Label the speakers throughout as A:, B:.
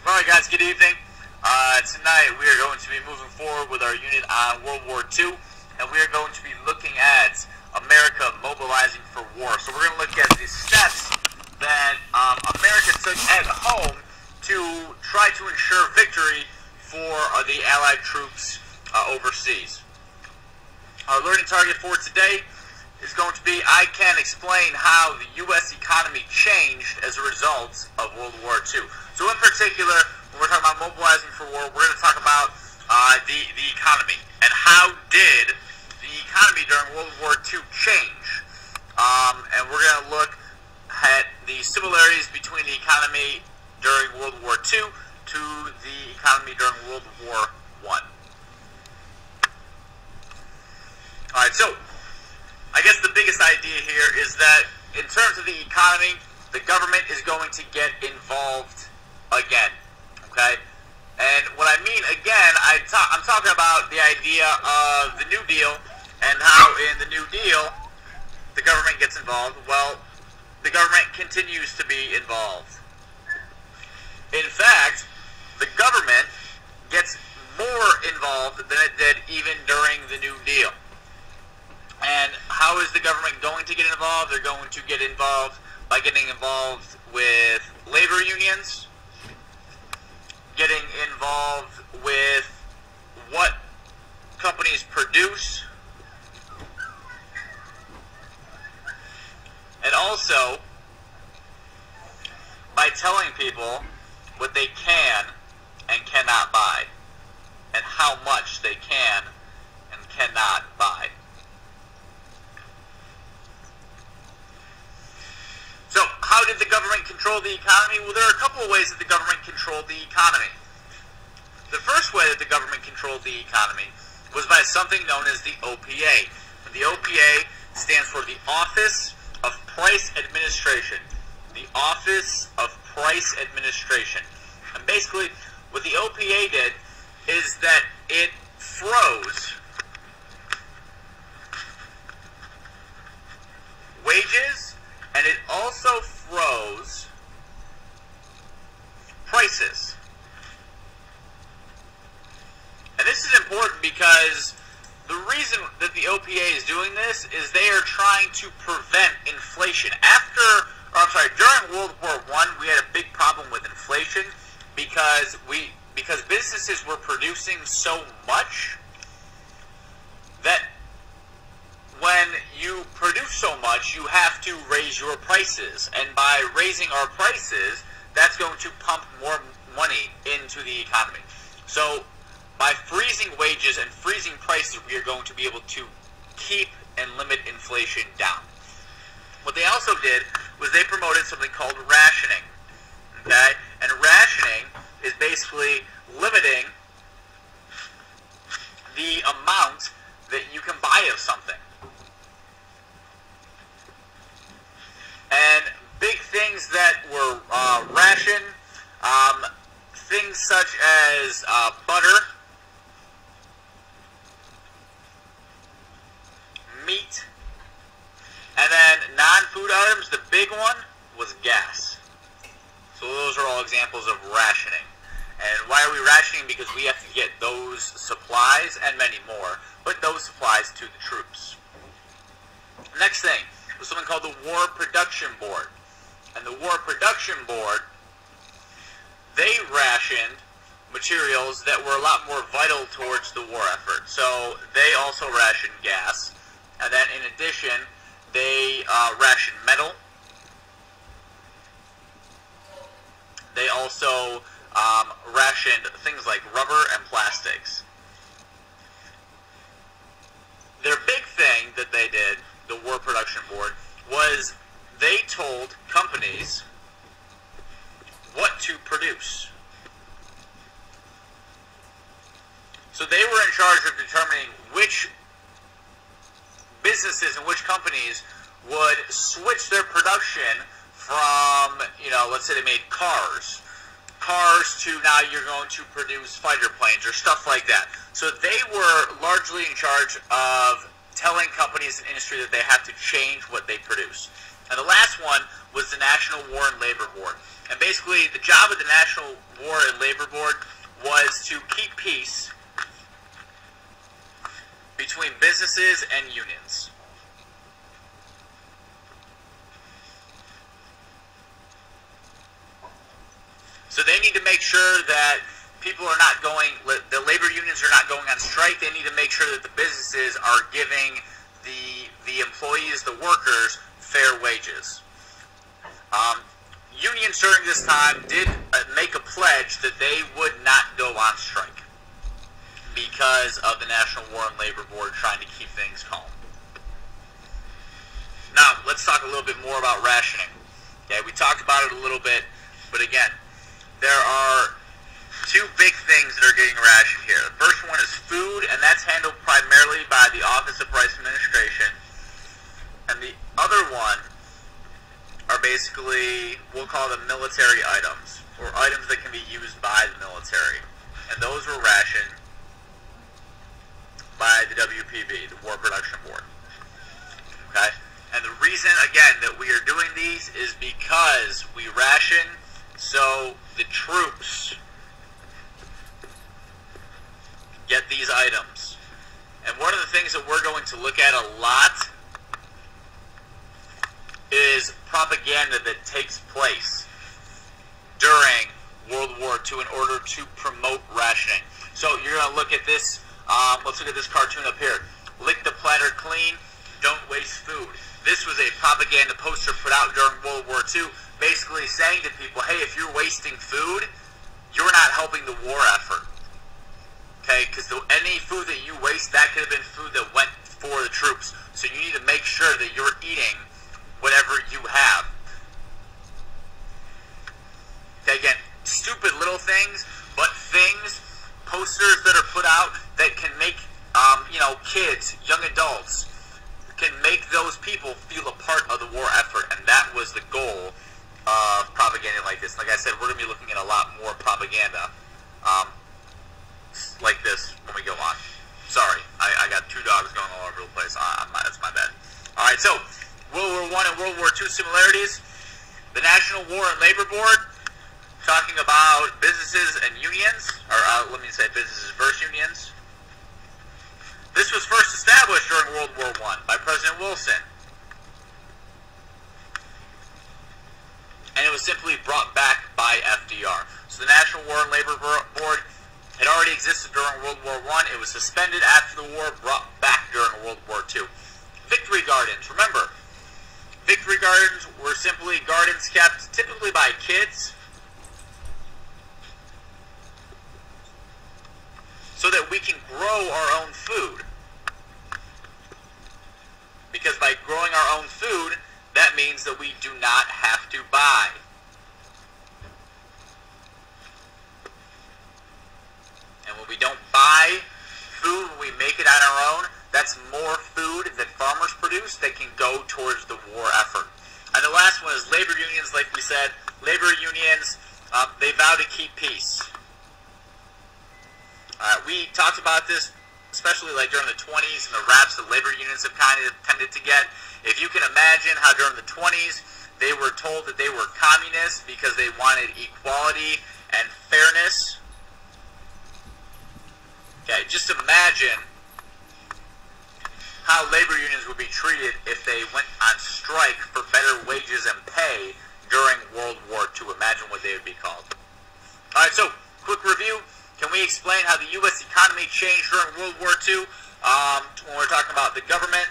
A: Alright guys, good evening. Tonight we are going to be moving forward with our unit on World War II, and we are going to be looking at America mobilizing for war. So we're going to look at the steps that America took at home to try to ensure victory for the Allied troops overseas. Our learning target for today is going to be, I can explain how the U.S. economy changed as a result of World War II. So in particular, when we're talking about mobilizing for war, we're going to talk about the economy and how did the economy during World War II change. And we're going to look at the similarities between the economy during World War II to the economy during World War I. Alright, so I guess the biggest idea here is that in terms of the economy, the government is going to get involved again, okay? And when I mean again, I'm talking about the idea of the New Deal and how in the New Deal the government gets involved. Well, the government continues to be involved. In fact, the government gets more involved than it did even during the New Deal. And how is the government going to get involved? They're going to get involved by getting involved with labor unions, getting involved with what companies produce, and also by telling people what they can and cannot buy, and how much they can and cannot buy. So, how did the government control the economy? Well, there are a couple of ways that the government controlled the economy. The first way that the government controlled the economy was by something known as the OPA. And the OPA stands for the Office of Price Administration. The Office of Price Administration. And basically, what the OPA did is that it froze wages, and it also froze prices. And this is important because the reason that the OPA is doing this is they are trying to prevent inflation. During World War I, we had a big problem with inflation because businesses were producing so much that when you produce so much, you have to raise your prices. And by raising our prices, that's going to pump more money into the economy. So by freezing wages and freezing prices, we are going to be able to keep and limit inflation down. What they also did was they promoted something called rationing. Okay? And rationing is basically limiting the amount that you can buy of something. And big things that were rationed, things such as butter, meat, and then non-food items. The big one was gas. So those are all examples of rationing. And why are we rationing? Because we have to get those supplies and many more, but those supplies to the troops. Next thing was something called the War Production Board. And the War Production Board, they rationed materials that were a lot more vital towards the war effort. So they also rationed gas. And then in addition, they rationed metal. They also rationed things like rubber and plastics. Their big thing that they did, the War Production Board, was they told companies what to produce. So they were in charge of determining which businesses and which companies would switch their production from, let's say they made cars to now you're going to produce fighter planes or stuff like that. So they were largely in charge of telling companies and industry that they have to change what they produce. And the last one was the National War and Labor Board. And basically, the job of the National War War and Labor Board was to keep peace between businesses and unions. So they need to make sure that people are not going, the labor unions are not going on strike. They need to make sure that the businesses are giving the employees, the workers, fair wages. Unions during this time did make a pledge that they would not go on strike because of the National War and Labor Board trying to keep things calm. Now, let's talk a little bit more about rationing. Okay, we talked about it a little bit, but again, there are two big things that are getting rationed here. The first one is food, and that's handled primarily by the Office of Price Administration. And the other one are basically, we'll call them military items, or items that can be used by the military. And those were rationed by the WPB, the War Production Board. Okay? And the reason, again, that we are doing these is because we ration so the troops get these items. And one of the things that we're going to look at a lot is propaganda that takes place during World War II in order to promote rationing. So you're going to look at this, let's look at this cartoon up here. Lick the platter clean, don't waste food. This was a propaganda poster put out during World War II, basically saying to people, hey, if you're wasting food, you're not helping the war effort. Okay, because any food that you waste, that could have been food that went for the troops. So you need to make sure that you're eating whatever you have. Okay, again, stupid little things, but things, posters that are put out that can make, kids, young adults, can make those people feel a part of the war effort, and that was the goal of propaganda like this. Like I said, we're going to be looking at a lot more propaganda like this when we go on. Sorry, I got two dogs going all over the place. That's my bad. Alright, so World War I and World War II similarities. The National War and Labor Board, talking about businesses and unions, or let me say businesses versus unions. This was first established during World War I by President Wilson. And it was simply brought back by FDR. So the National War and Labor Board had already existed during World War I. It was suspended after the war, brought back during World War II. Victory gardens. Remember, victory gardens were simply gardens kept typically by kids so that we can grow our own food. Because by growing our own food, that means that we do not have to buy. And when we don't buy food, when we make it on our own, that's more food that farmers produce that can go towards the war effort. And the last one is labor unions, like we said. Labor unions, they vow to keep peace. We talked about this, especially like during the 20s and the raps that labor unions have kind of tended to get. If you can imagine how during the 20s they were told that they were communists because they wanted equality and fairness. Okay, just imagine how labor unions would be treated if they went on strike for better wages and pay during World War II. Imagine what they would be called. Alright, so, quick review. Can we explain how the U.S. economy changed during World War II? When we're talking about the government,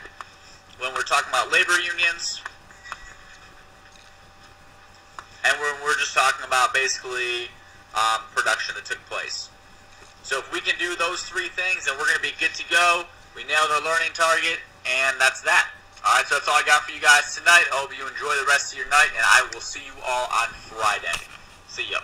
A: when we're talking about labor unions, and when we're just talking about basically production that took place. So if we can do those three things, then we're going to be good to go. We nailed our learning target, and that's that. Alright, so that's all I got for you guys tonight. I hope you enjoy the rest of your night, and I will see you all on Friday. See ya.